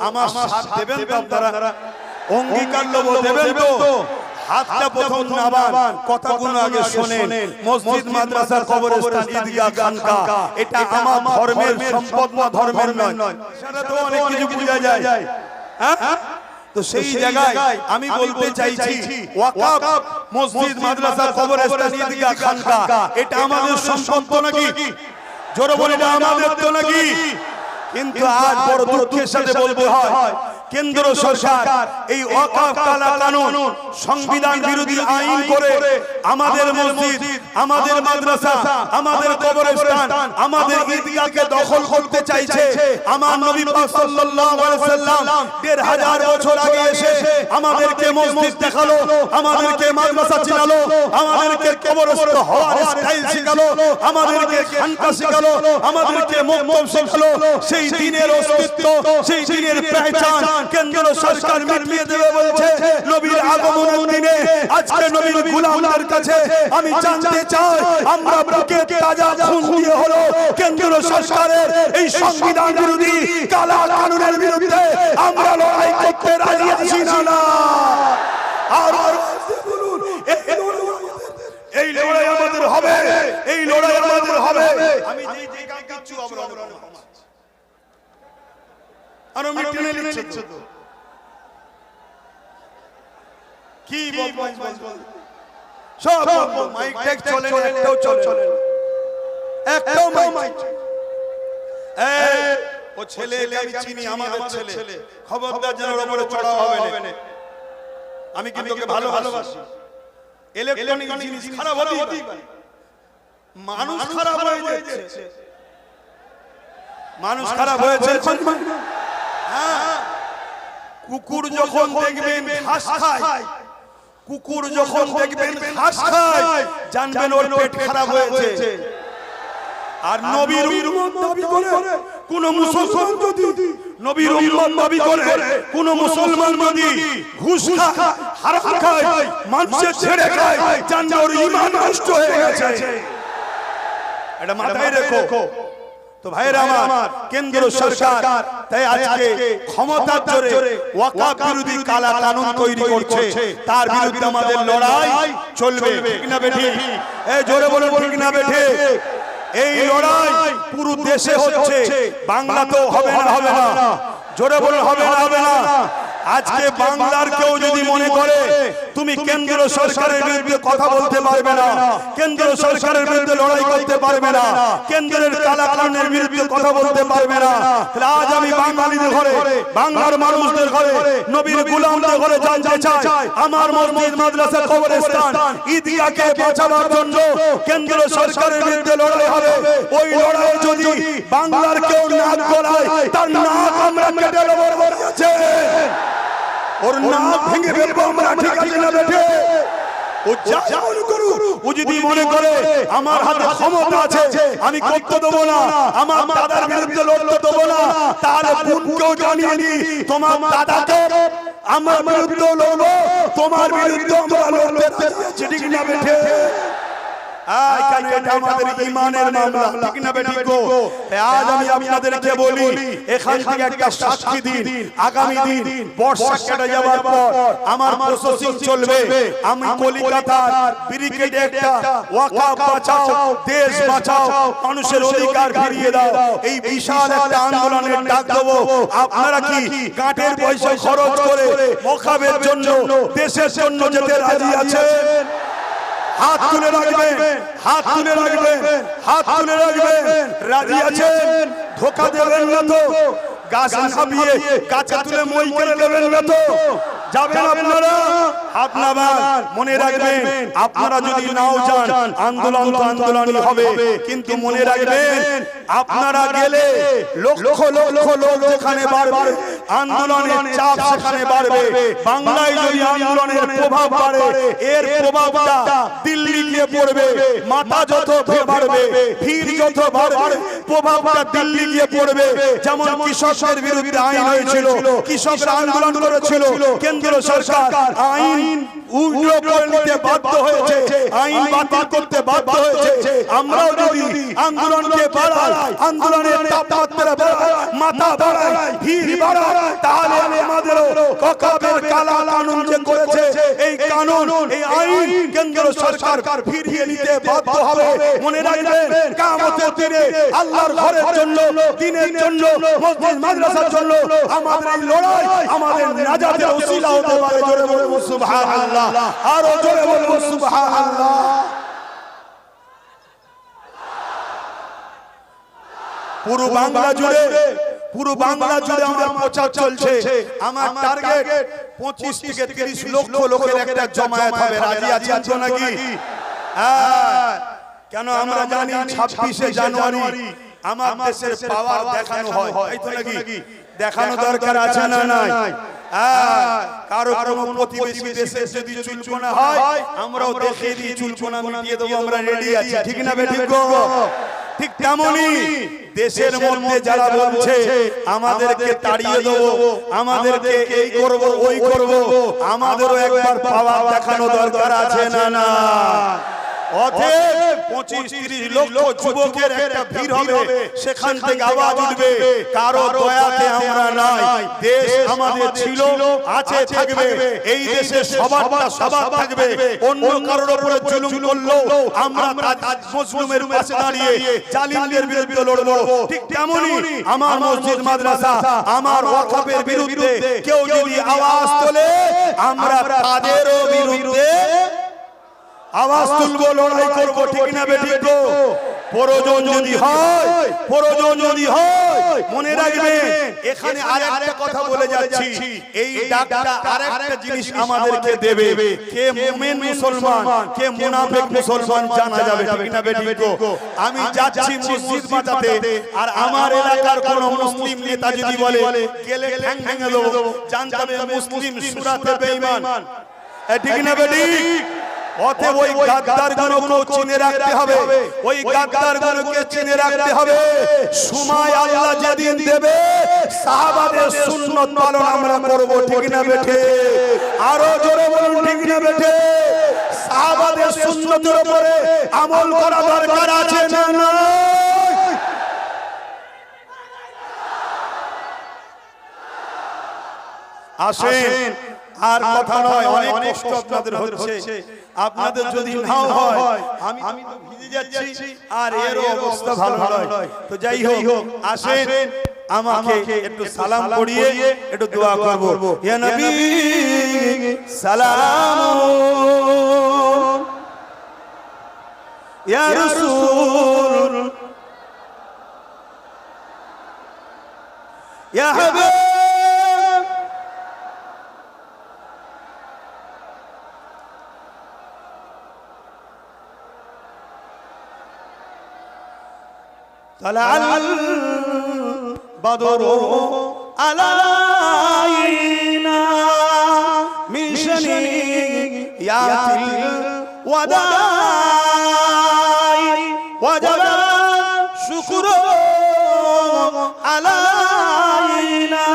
আমার সাথ দেবেন তো আপনারা? অঙ্গীকার লব দেবেন তো? হাতটা প্রথম নামান, কথাগুলো আগে শোনেন। মসজিদ, মাদ্রাসা, কবরস্থান, ঈদগাহ, খানকা এটা আমার ধর্মের সম্পদ না, ধর্মের নয়। সেটা তো অনেক কিছু বোঝা যায়। হ্যাঁ, তো সেই জায়গায় আমি বলতে চাইছি ওয়াকফ, মসজিদ, মাদ্রাসা, কবরস্থান, ঈদগাহ, খানকা এটা আমাদের সম্পদ তো নাকি? জোরে বলে না আমাদের তো নাকি? কিন্তু আজ বড় দুঃখের সাথে বলতে হয় কেন্দ্র সরকার এই ওয়াকফ কানুন সংবিধান বিরোধী আইন করে আমাদের মসজিদ, আমাদের মাদ্রাসা, আমাদের কবরস্থান, আমাদের ঈদগাহকে দখল করতে চাইছে। আমার নবী পাক সাল্লাল্লাহু আলাইহি ওয়াসাল্লাম ১৫০০ বছর আগে এসে আমাদেরকে মসজিদ দেখালো, আমাদেরকে মাদ্রাসা চিনালো, আমাদেরকে কবরস্থ হওয়ার স্টাইল শিখালো, আমাদেরকে খানকা শিখালো, আমাদেরকে মক্তব শিখালো। সেই দিনের অস্তিত্ব, সেই দিনের পহচান কেন্দ্র সরকার মিটিয়ে দেবে বলছে। নবীর আগমনের দিনে আজকে নবীর গোলামদের কাছে আমি জানতে চাই, আমরা বুকে তাজা খুন দিয়ে হলো কেন্দ্র সরকারের এই সংবিধান বিরোধী কালা কানুনের বিরুদ্ধে আমরা লড়াই করতে রাজি আছি না? আর বলুন, এই লড়াই আমাদের হবে, এই লড়াই আমাদের হবে। আমি যেই জায়গায় কিচ্ছু অবরোধ আর আমি টেনে লিখছি তো কি বলবো, সব মাইক টেক চলে না, একটাও চলে না, একটাও মাইক। ও ছেলেকে আমি চিনি, আমাদের ছেলে, খবরদার যেন ওর উপরে চড়াও হবে না। আমি কিন্তু ওকে ভালোবাসি। ইলেকট্রনিক জিনিস খারাপ হতেই পারে, মানুষ খারাপ হয়ে যাচ্ছে, মানুষ খারাপ হয়েছে। কুকুর যখন দেখবেন ঘাস খায়, কুকুর যখন দেখবেন ঘাস খায়, জানবেন ওর পেট খারাপ হয়েছে। আর নবীর উম্মত দাবি করে কোন মুসলমান যদি, নবীর উম্মত দাবি করে কোন মুসলমান যদি ঘুষ খায়, হারাম খায়, মানুষের ছেড়ে খায়, জানবে ওর ঈমান নষ্ট হয়ে গেছে। এটা মাথায় রেখো। তো ভাইরা আমার, কেন্দ্র সরকার তাই আজকে ক্ষমতার জোরে ওয়াকফ বিরোধী কালা কানুন তৈরি করছে, তার বিরুদ্ধে আমাদের লড়াই চলবে। ঠিক না বেঠিক? এই জোরে বলুন ঠিক না বেঠিক? এই লড়াই পুরো দেশে হচ্ছে, বাংলাতেও হবে না? জোরে বলুন হবে না? আজকে বাংলার কেউ যদি মনে করে তুমি কেন্দ্র সরকারের বিরুদ্ধে কথা বলতে পারবে না, কেন্দ্র সরকারের বিরুদ্ধে লড়াই করতে পারবে না, কেন্দ্রের কালা কানুনের বিরুদ্ধে কথা বলতে পারবে না, তাহলে আজ আমি বাঙালিদের ঘরে, বাংলার মানুষদের ঘরে, নবীর গোলামদের ঘরে জানতে চাই, আমার মসজিদ, মাদ্রাসা, কবরস্থান, ঈদগাহকে বাঁচাবার জন্য কেন্দ্র সরকারের বিরুদ্ধে লড়াই হবে। ওই লড়াই যদি বাংলার কেউ নাক গলায়, তার নাক আমরা কেটে দেব। ওর নাক ভেঙে ফেলবো আমরা। ঠিক আছে না বেঠে? ও যা মনে করুক, ও যদি মনে করে আমার হাতে ক্ষমতা আছে, আমি করতে দেবো না, আমার দাদার বিরুদ্ধে লড়তে দেবো না, তাহলে বোনকেও জানিয়ে নি তোমার দাদাকে আমার বিরুদ্ধে লড়বো, তোমার বিরুদ্ধে আমরা লড়তে রাজি আছি। ঠিক না বেঠে? কেন এটা আমাদের ঈমানের মামলা। ঠিক না বেঠিক গো? আজ আমি আপনাদেরকে বলি, এখান থেকে একটা সাক্ষী দিন, আগামী দিন বর্ষা কেটে যাওয়ার পর আমার প্রসেসিং চলবে। আমি কলকাতার ব্রিগেডে একটা ওয়াকফ বাঁচাও, দেশ বাঁচাও, মানুষের অধিকার ফিরিয়ে দাও, এই বিশাল একটা আন্দোলনের ডাক দেবো। আপনারা কি কাঠের পয়সা খরচ করে ওয়াকফের জন্য, দেশের জন্য যেতে রাজি আছেন? হাত তুলে রাখবেন, হাত তুলে রাখবেন, হাত তুলে রাখবেন। রাজি আছেন? ধোকা দেবেন না তো? গাছ নামিয়ে গাছে তুলে মই করে নেবেন না তো? যাবেন আপনারা? হাত নামান। মনে রাখবেন, আপনারা যদি নাও যান, আন্দোলন তো আন্দোলনই হবে, কিন্তু মনে রাখবেন আপনারা গেলে লক্ষ লক্ষ লোক যেখানে বাড়বে, আন্দোলনের চাপ সেখানে বাড়বে। বাংলায় যদি আন্দোলনের প্রভাব বাড়ে, এর প্রভাবটা দিল্লি গিয়ে পড়বে। মাথা যত বাড়বে, ভিড় যত বাড়বে, প্রভাবটা দিল্লি গিয়ে পড়বে। যেমন কৃষকদের বিরুদ্ধে আইন হয়েছিল, কৃষকরা আন্দোলন করেছিল, কেন্দ্র সরকার আইন উল্টো করে নিতে বাধ্য হয়েছে, আইন বাতিল করতে বাধ্য হয়েছে। আমরাও যদি আন্দোলনকে বাড়াই, আন্দোলনের তাপমাত্রা বাড়াই, মাথা বাড়াই, ভিড় বাড়াই, তাহলে আমাদেরও ওয়াকফের কালা কানুন যে করেছে, এই কানুন, এই আইন কেন্দ্র সরকার ফিরিয়ে নিতে বাধ্য হবে। মনে রাখবেন, কিয়ামতের দিনে আল্লাহর ঘরের জন্য, দ্বীনের জন্য, মসজিদ মাদ্রাসার জন্য আমাদের এই লড়াই আমাদের নাজাতের ওসিলা হতে পারে। জোরে বলুন সুবহানাল্লাহ, আরো জোরে বলুন সুবহানাল্লাহ। পুরো বাংলা জুড়ে আমার প্রচার চলছে। আমার টার্গেট 25 থেকে 30 লক্ষ লোকের একটা জমায়েত হবে। রাজি আছেন তো নাকি? কেন আমরা জানি 26শে জানুয়ারি আমার দেশের পাওয়ার দেখানো হয়, তাই তো নাকি? দেখানো দরকার আছে না নাই? কারো কোনো প্রতিবেশী দেশে যদি চুলকোনা হয়, আমরাও দেখিয়ে দিই, চুলকোনা মিটিয়ে দেবো, আমরা রেডি আছি। ঠিক না বেঠিক? ঠিক তেমনই দেশের মধ্যে যারা বলছে আমাদেরকে তাড়িয়ে দেবো, আমাদেরকে এই করব ওই করব, আমাদেরও একবার পাওয়ার দেখানো দরকার আছে না না? অতএব 25-30 লক্ষ যুবকের একটা ভিড় হবে, সেখান থেকে আওয়াজ উঠবে, কারো দয়াতে আমরা নাই, দেশ আমাদের ছিল, আছে, থাকবে। এই দেশে সবারটা সবার থাকবে। অন্য কারোর উপরে জুলুম করলেও আমরা মজলুমের পাশে দাঁড়িয়ে জালিমদের বিরুদ্ধে লড়বো। ঠিক তেমনি আমার মসজিদ মাদ্রাসা, আমার ওয়াকফের বিরুদ্ধে কেউ যদি আওয়াজ তোলে, আমরা তাদেরও বিরুদ্ধে আওয়াজ তুলবো, লড়াই করবো। ঠিক না বেঠিক? প্রয়োজন যদি হয় মনে রাখবে। এখানে আরেকটা কথা বলে যাচ্ছি, এই ডাকটা আরেকটা জিনিস আমাদেরকে দেবে, কে মুমিন মুসলমান, কে মুনাফিক মুসলমান জানা যাবে। ঠিক না বেঠিক? আমি যাচ্ছি মসজিদ বাঁচাতে, আর আমার এলাকার কোন মুসলিম নেতা যদি বলে গেলে ঠ্যাং ভেঙে দেবো, জানতে হবে মুসলিম সুরাতে বেঈমান। ঠিক না বেঠিক? অতএব ওই গাদ্দারগুলোকে চিনে রাখতে হবে, ওই গাদ্দারগুলোকে চিনে রাখতে হবে। সময় আল্লাহ যেদিন দেবে, সাহাবাদের সুন্নাত পালন আমরা করব। ঠিক না বেঠে? আরো জোরে বলুন, ঠিক না বেঠে? সাহাবাদের সুন্নাতের উপরে আমল করা দরকার আছে না না? আসেন, আর কথা নয়, অনেক কষ্ট আপনাদের হচ্ছে। আপনাদের যদি নাও হয়, আমি তো ভিজে যাচ্ছি, আর এর অবস্থা ভালো নয়। তো যাই হোক, আসেন আমাকে একটু সালাম পড়িয়ে একটু দোয়া করব। ইয়া নবী সালাম, ইয়া রাসূল, ইয়া হাবিব, طلع البدر علينا من شنيعة الوداع وجب الشكر علينا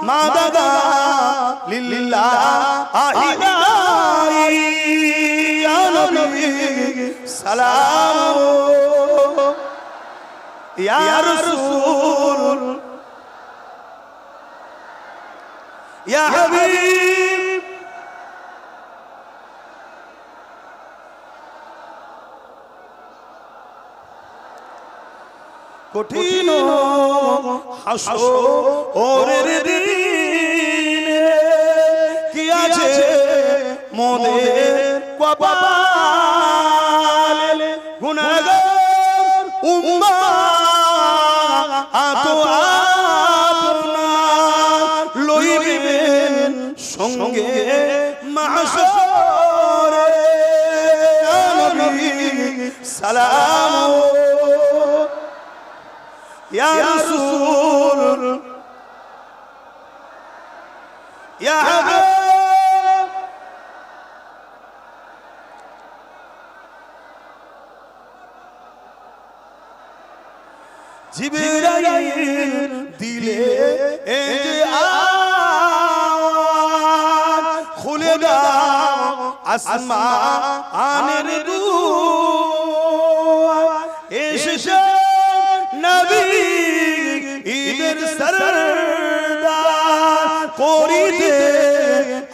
ما بدا لله يا نبي سلام يا رسول يا حبيب কঠিন হাসরের দিনে কি আছে মোদের কপালে, গুনাহগার উম্মাহ আতো আপনার লইবেন সঙ্গে মাহশরে। নবী সালাম ইয়া রাসূল ইয়া হাবিব, জিবরাইল দিলে এই যে আওয়াজ, খুলে দাও আসমানের দূত এসেছে নবী ঈদের সরদার করিতে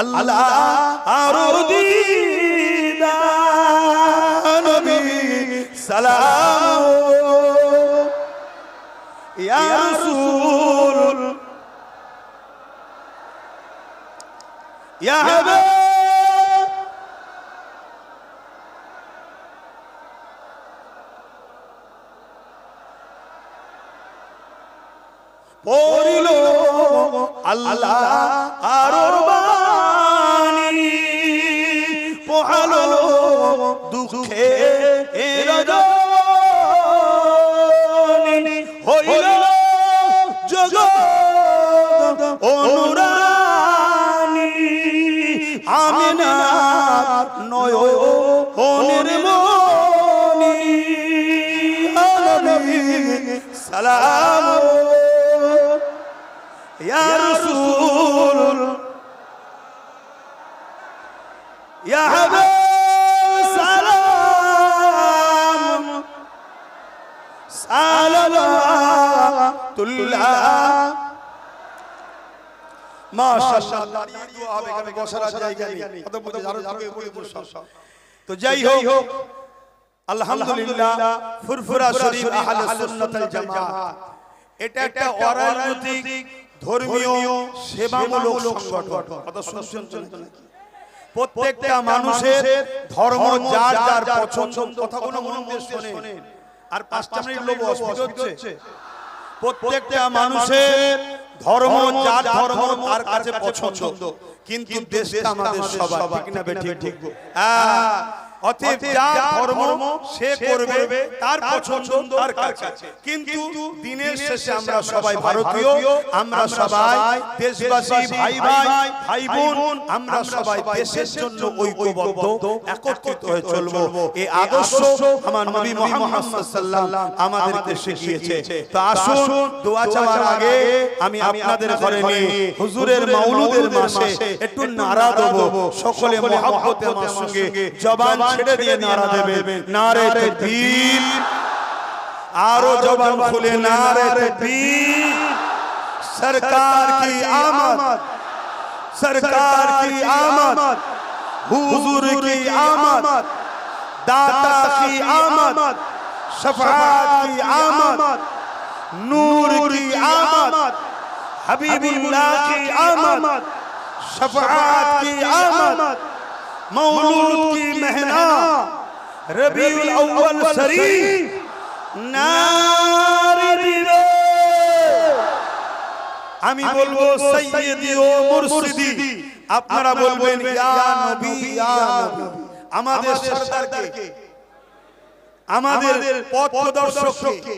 আল্লাহ আরো দিদার নবী সালাম ইয়া রাসূল ইয়া হাবিব পড়িল আল্লাহ আরর বাণী পোহালো দুঃখে রজনী হইল জগৎ অনুরানী আমিনার নয়নের মনি আলাইহি সালাম ইয়া রাসূল ইয়া হাবিব সালাম সালাতুল্লাহ মাশাআল্লাহ দাঁড়িয়ে দোয়া হবে এখানে বসার জায়গা নেই কত বুঝে আরো ঝুঁকে উপরে বসা তো যাই হোক আলহামদুলিল্লাহ ফুরফুরা শরীফ আহলে সুন্নাত ওয়াল জামাত এটা একটা অরাজনৈতিক ধর্মীয় সেবামূলক সংগঠন কথা শুনছেন নাকি প্রত্যেকটা মানুষের ধর্ম যার যার পছন্দ কথাগুলো মন দিয়ে শুনেন আর 5টা মিনিট লোক অসুবিধা হচ্ছে প্রত্যেকটা মানুষের ধর্ম যার ধর্ম তার কাছে পছন্দ কিন্তু দেশটা আমাদের সবার ঠিক না ঠিক হ্যাঁ অতএব যার ধর্ম সে করবে তার পছন্দ তার কাছে কিন্তু দিনের শেষে আমরা সবাই ভারতীয় আমরা সবাই দেশবাসী ভাই ভাই ভাই বোন আমরা সবাই দেশের জন্য ঐক্যবদ্ধ একত্রিত হয়ে চলবো এই আদর্শ আমার নবী মুহাম্মদ সাল্লাল্লাহু আমাদেরকে শিখিয়েছে তো আসুন দোয়া চাওয়ার আগে আমি আপনাদের ঘরে নিয়ে হুজুরের মাওলুদের মাসে একটু নারা দেব সকলে মহব্বতে আমার সঙ্গে জবান ছেড়ে দিয়ে নারা দেবেন নারে তাকবীর আরো জবান খুলে নারে তাকবীর सरकार की आमद सरकार की आमद हुजूर की आमद दाता की आमद शफाअत की आमद नूर की आमद हबीबुल्लाह की आमद शफाअत की आमद मौलूद की महीना रबीउल अव्वल शरीफ नारे दिवे আমি বলবো সাইয়্যিদি ও মুর্শিদি আপনারা বলবেন ইয়া নবী ইয়া নবী আমাদের সরদারকে আমাদের পথ প্রদর্শককে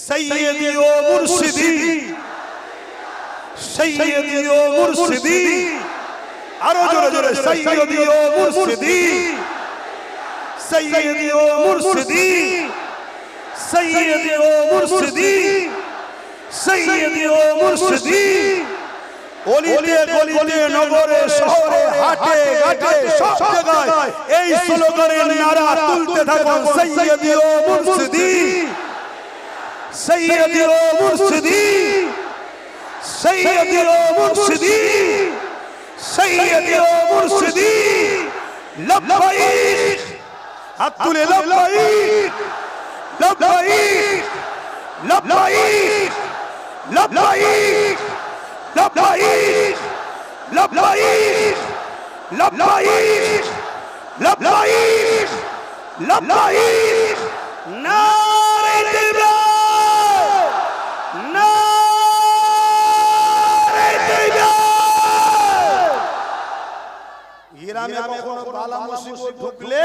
সাইয়্যিদি ও মুর্শিদি সাইয়্যিদি ও মুর্শিদি আরো জোরে জোরে সাইয়্যিদি ও মুর্শিদি সাইয়্যিদি ও মুর্শিদি সাইয়্যিদি ও মুর্শিদি सैयदी ओ मुर्शिदी অলিতে গলিতে নগরে শহরে হাটে ঘাটে সব জায়গায় এই স্লোগানের নারা তুলতে থাকুন সৈয়দি ও মুর্শিদি সৈয়দি ও মুর্শিদি সৈয়দি ও মুর্শিদি সৈয়দি ও মুর্শিদি লব্বাইক হাত তুলে লব্বাইক লব্বাইক লব্বাইক لبيك لبيك لبيك لبيك لبيك لبيك نار التباب نار التباب গ্রামে কখনো বালা মুসিবত ঢুকলে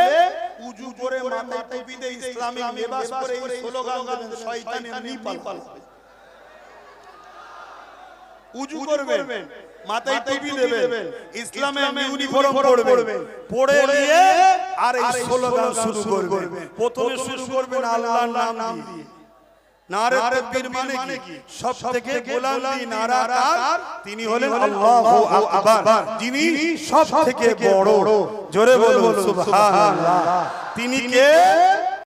উজু করে মাথায় টুপি দিয়ে ইসলামিক লিবাস পরে এই স্লোগান দেবেন শয়তান এমনি পালাবে উজু করবেন মাথায় টুপি দেবেন ইসলামে ইউনিফর্ম পরবেন পরে নিয়ে আর এই স্লোগান শুরু করবেন প্রথমে শুরু করবেন আল্লাহর নাম দিয়ে নারে তাকবীর মানে কি? সবথেকে বুলন্দি নারা কার? তিনি হলেন আল্লাহু আকবার, যিনি সবথেকে বড়। জোরে বলুন সুবহানাল্লাহ। তিনি কে?